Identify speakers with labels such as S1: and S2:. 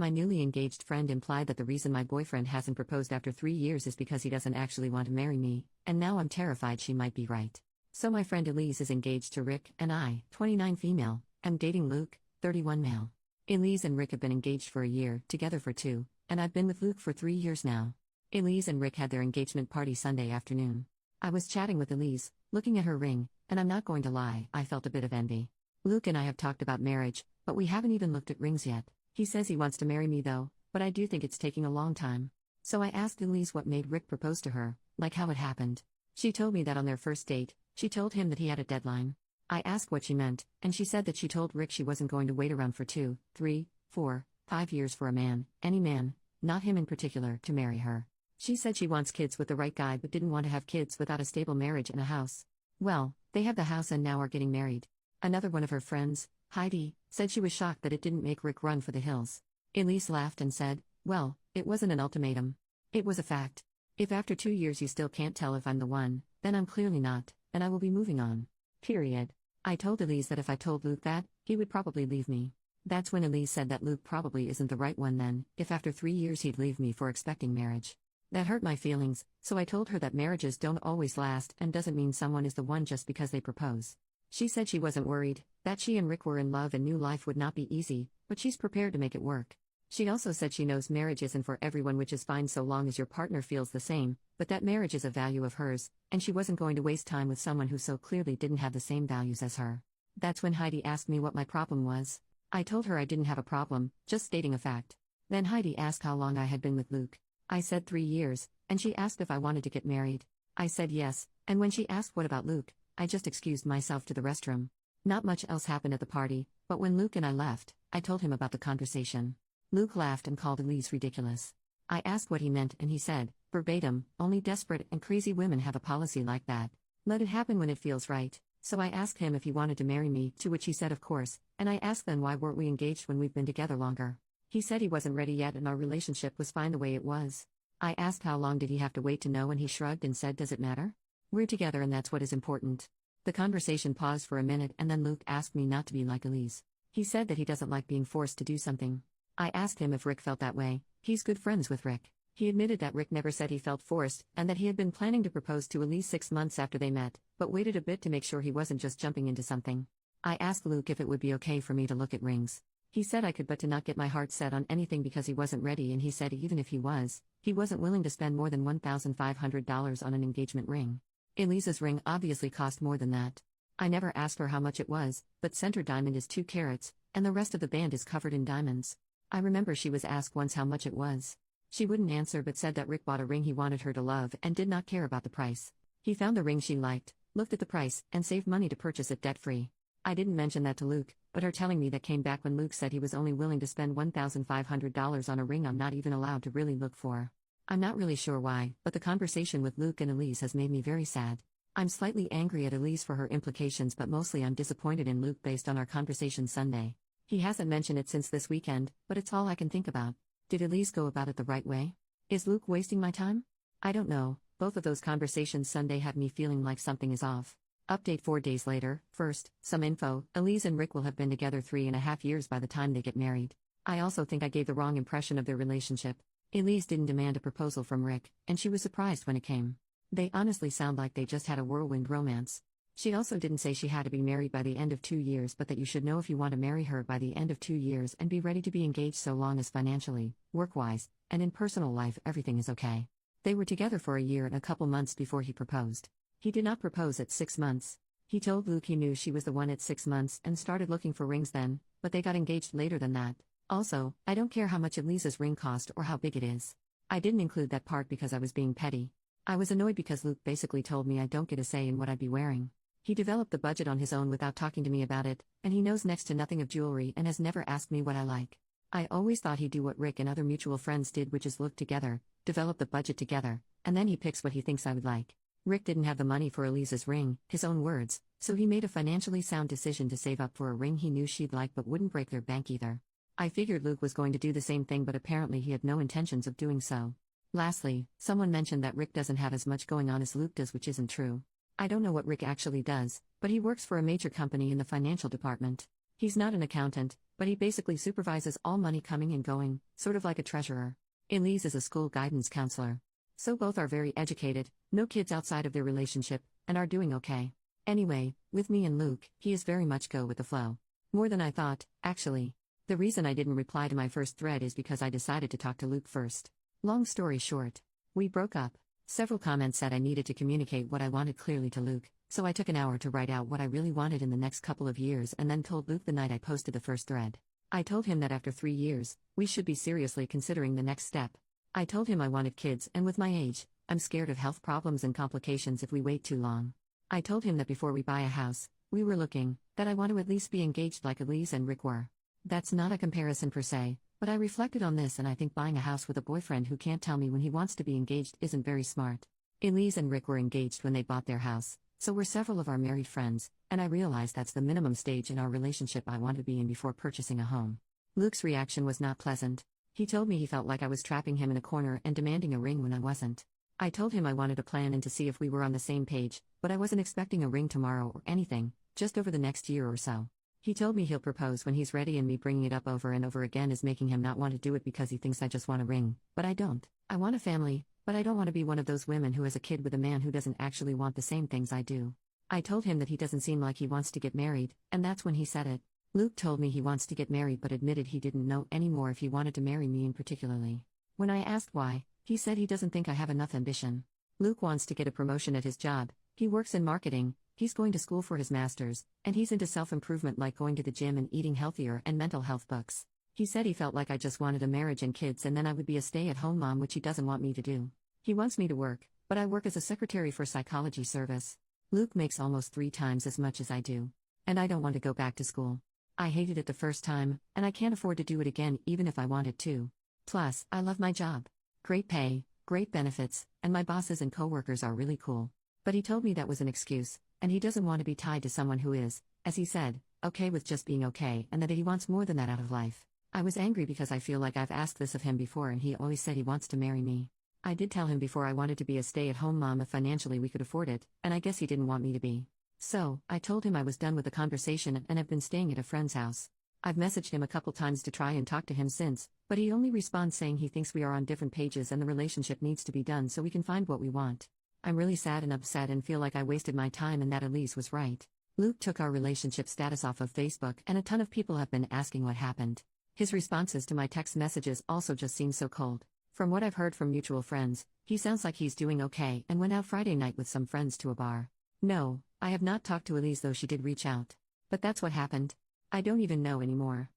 S1: My newly engaged friend implied that the reason my boyfriend hasn't proposed after 3 years is because he doesn't actually want to marry me, and now I'm terrified she might be right. So my friend Elise is engaged to Rick, and I, 29 female, am dating Luke, 31 male. Elise and Rick have been engaged for a year, together for 2, and I've been with Luke for 3 years now. Elise and Rick had their engagement party Sunday afternoon. I was chatting with Elise, looking at her ring, and I'm not going to lie, I felt a bit of envy. Luke and I have talked about marriage, but we haven't even looked at rings yet. He says he wants to marry me though, but I do think it's taking a long time. So I asked Elise what made Rick propose to her, like how it happened. She told me that on their first date, she told him that he had a deadline. I asked what she meant, and she said that she told Rick she wasn't going to wait around for 2, 3, 4, 5 years for a man, any man, not him in particular, to marry her. She said she wants kids with the right guy but didn't want to have kids without a stable marriage and a house. Well, they have the house and now are getting married. Another one of her friends, Heidi, said she was shocked that it didn't make Rick run for the hills. Elise laughed and said, well, it wasn't an ultimatum. It was a fact. If after 2 years you still can't tell if I'm the one, then I'm clearly not, and I will be moving on. Period. I told Elise that if I told Luke that, he would probably leave me. That's when Elise said that Luke probably isn't the right one then, if after 3 years he'd leave me for expecting marriage. That hurt my feelings, so I told her that marriages don't always last and doesn't mean someone is the one just because they propose. She said she wasn't worried, that she and Rick were in love and knew life would not be easy, but she's prepared to make it work. She also said she knows marriage isn't for everyone, which is fine so long as your partner feels the same, but that marriage is a value of hers, and she wasn't going to waste time with someone who so clearly didn't have the same values as her. That's when Heidi asked me what my problem was. I told her I didn't have a problem, just stating a fact. Then Heidi asked how long I had been with Luke. I said 3 years, and she asked if I wanted to get married. I said yes, and when she asked what about Luke, I just excused myself to the restroom. Not much else happened at the party, but when Luke and I left, I told him about the conversation. Luke laughed and called Elise ridiculous. I asked what he meant and he said, verbatim, only desperate and crazy women have a policy like that. Let it happen when it feels right. So I asked him if he wanted to marry me, to which he said of course, and I asked then why weren't we engaged when we've been together longer. He said he wasn't ready yet and our relationship was fine the way it was. I asked how long did he have to wait to know and he shrugged and said does it matter? We're together and that's what is important. The conversation paused for a minute and then Luke asked me not to be like Elise. He said that he doesn't like being forced to do something. I asked him if Rick felt that way. He's good friends with Rick. He admitted that Rick never said he felt forced and that he had been planning to propose to Elise 6 months after they met, but waited a bit to make sure he wasn't just jumping into something. I asked Luke if it would be okay for me to look at rings. He said I could but to not get my heart set on anything because he wasn't ready and he said even if he wasn't willing to spend more than $1,500 on an engagement ring. Elise's ring obviously cost more than that. I never asked her how much it was, but center diamond is 2 carats, and the rest of the band is covered in diamonds. I remember she was asked once how much it was. She wouldn't answer but said that Rick bought a ring he wanted her to love and did not care about the price. He found the ring she liked, looked at the price, and saved money to purchase it debt-free. I didn't mention that to Luke, but her telling me that came back when Luke said he was only willing to spend $1,500 on a ring I'm not even allowed to really look for. I'm not really sure why, but the conversation with Luke and Elise has made me very sad. I'm slightly angry at Elise for her implications but mostly I'm disappointed in Luke based on our conversation Sunday. He hasn't mentioned it since this weekend, but it's all I can think about. Did Elise go about it the right way? Is Luke wasting my time? I don't know, both of those conversations Sunday have me feeling like something is off. Update 4 days later. First, some info. Elise and Rick will have been together 3.5 years by the time they get married. I also think I gave the wrong impression of their relationship. Elise didn't demand a proposal from Rick, and she was surprised when it came. They honestly sound like they just had a whirlwind romance. She also didn't say she had to be married by the end of 2 years but that you should know if you want to marry her by the end of 2 years and be ready to be engaged so long as financially, work-wise, and in personal life everything is okay. They were together for a year and a couple months before he proposed. He did not propose at 6 months. He told Luke he knew she was the one at 6 months and started looking for rings then, but they got engaged later than that. Also, I don't care how much Elise's ring cost or how big it is. I didn't include that part because I was being petty. I was annoyed because Luke basically told me I don't get a say in what I'd be wearing. He developed the budget on his own without talking to me about it, and he knows next to nothing of jewelry and has never asked me what I like. I always thought he'd do what Rick and other mutual friends did, which is look together, develop the budget together, and then he picks what he thinks I would like. Rick didn't have the money for Elise's ring, his own words, so he made a financially sound decision to save up for a ring he knew she'd like but wouldn't break their bank either. I figured Luke was going to do the same thing but apparently he had no intentions of doing so. Lastly, someone mentioned that Rick doesn't have as much going on as Luke does, which isn't true. I don't know what Rick actually does, but he works for a major company in the financial department. He's not an accountant, but he basically supervises all money coming and going, sort of like a treasurer. Elise is a school guidance counselor. So both are very educated, no kids outside of their relationship, and are doing okay. Anyway, with me and Luke, he is very much go with the flow. More than I thought, actually. The reason I didn't reply to my first thread is because I decided to talk to Luke first. Long story short, we broke up. Several comments said I needed to communicate what I wanted clearly to Luke, so I took an hour to write out what I really wanted in the next couple of years and then told Luke the night I posted the first thread. I told him that after 3 years, we should be seriously considering the next step. I told him I wanted kids, and with my age, I'm scared of health problems and complications if we wait too long. I told him that before we buy a house, we were looking, that I want to at least be engaged like Elise and Rick were. That's not a comparison per se, but I reflected on this and I think buying a house with a boyfriend who can't tell me when he wants to be engaged isn't very smart. Elise and Rick were engaged when they bought their house, so were several of our married friends, and I realized that's the minimum stage in our relationship I want to be in before purchasing a home. Luke's reaction was not pleasant. He told me he felt like I was trapping him in a corner and demanding a ring when I wasn't. I told him I wanted to plan and to see if we were on the same page, but I wasn't expecting a ring tomorrow or anything, just over the next year or so. He told me he'll propose when he's ready, and me bringing it up over and over again is making him not want to do it because he thinks I just want a ring, but I don't. I want a family, but I don't want to be one of those women who has a kid with a man who doesn't actually want the same things I do. I told him that he doesn't seem like he wants to get married, and that's when he said it. Luke told me he wants to get married but admitted he didn't know anymore if he wanted to marry me in particularly. When I asked why, he said he doesn't think I have enough ambition. Luke wants to get a promotion at his job, he works in marketing, he's going to school for his master's, and he's into self-improvement like going to the gym and eating healthier and mental health books. He said he felt like I just wanted a marriage and kids and then I would be a stay-at-home mom, which he doesn't want me to do. He wants me to work, but I work as a secretary for psychology service. Luke makes almost 3 times as much as I do. And I don't want to go back to school. I hated it the first time, and I can't afford to do it again even if I wanted to. Plus, I love my job. Great pay, great benefits, and my bosses and coworkers are really cool. But he told me that was an excuse, and he doesn't want to be tied to someone who is, as he said, okay with just being okay, and that he wants more than that out of life. I was angry because I feel like I've asked this of him before and he always said he wants to marry me. I did tell him before I wanted to be a stay-at-home mom if financially we could afford it, and I guess he didn't want me to be. So, I told him I was done with the conversation and have been staying at a friend's house. I've messaged him a couple times to try and talk to him since, but he only responds saying he thinks we are on different pages and the relationship needs to be done so we can find what we want. I'm really sad and upset and feel like I wasted my time and that Elise was right. Luke took our relationship status off of Facebook and a ton of people have been asking what happened. His responses to my text messages also just seem so cold. From what I've heard from mutual friends, he sounds like he's doing okay and went out Friday night with some friends to a bar. No, I have not talked to Elise though she did reach out. But that's what happened. I don't even know anymore.